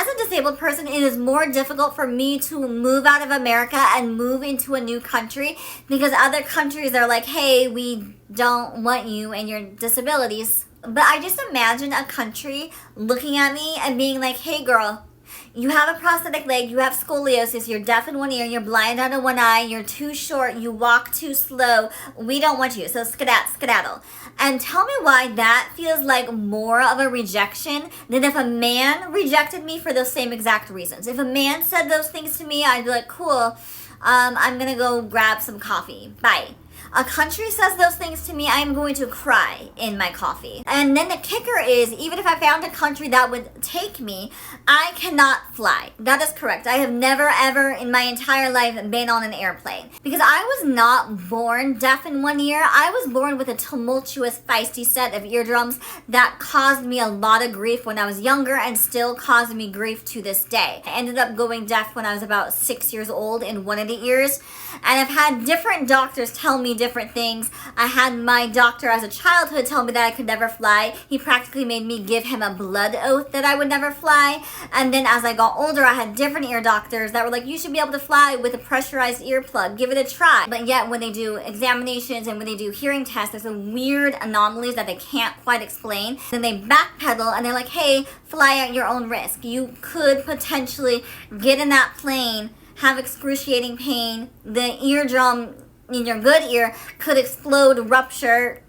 as a disabled person, it is more difficult for me to move out of America and move into a new country because other countries are like, hey, we don't want you and your disabilities. But I just imagine a country looking at me and being like, hey girl, you have a prosthetic leg, you have scoliosis, you're deaf in one ear, you're blind out of one eye, you're too short, you walk too slow, we don't want you, so skedaddle. And tell me why that feels like more of a rejection than if a man rejected me for those same exact reasons. If a man said those things to me, I'd be like, cool, I'm gonna go grab some coffee, bye. A country says those things to me, I'm going to cry in my coffee. And then the kicker is, even if I found a country that would take me, I cannot fly. That is correct. I have never ever in my entire life been on an airplane. Because I was not born deaf in one ear. I was born with a tumultuous, feisty set of eardrums that caused me a lot of grief when I was younger and still causes me grief to this day. I ended up going deaf when I was about 6 years old in one of the ears. And I've had different doctors tell me different things. I had my doctor as a childhood tell me that I could never fly. He practically made me give him a blood oath that I would never fly. And then as I got older, I had different ear doctors that were like, you should be able to fly with a pressurized earplug. Give it a try. But yet when they do examinations and when they do hearing tests, there's some weird anomalies that they can't quite explain. Then they backpedal and they're like, hey, fly at your own risk. You could potentially get in that plane, have excruciating pain, the eardrum in your good ear could explode, rupture,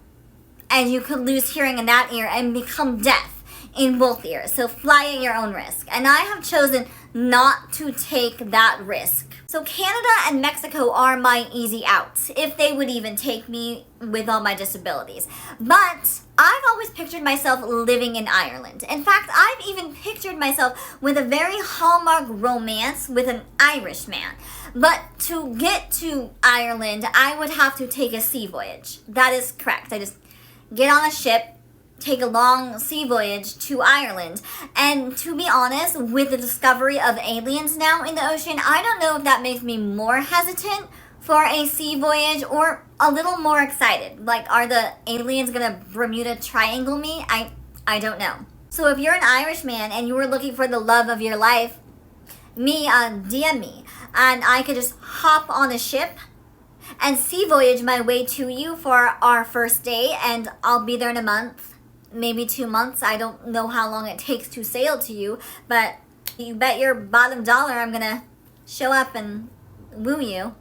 and you could lose hearing in that ear and become deaf in both ears. So fly at your own risk. And I have chosen not to take that risk. So Canada and Mexico are my easy outs, if they would even take me with all my disabilities. But I've always pictured myself living in Ireland. In fact, I've even pictured myself with a very Hallmark romance with an Irish man. But to get to Ireland, I would have to take a sea voyage. That is correct. I just get on a ship, take a long sea voyage to Ireland. And to be honest, with the discovery of aliens now in the ocean, I don't know if that makes me more hesitant for a sea voyage or a little more excited. Like, are the aliens gonna Bermuda Triangle me? I don't know. So if you're an Irish man and you were looking for the love of your life, DM me. And I could just hop on a ship and sea voyage my way to you for our first day, and I'll be there in a month, maybe 2 months. I don't know how long it takes to sail to you, but you bet your bottom dollar I'm gonna show up and woo you.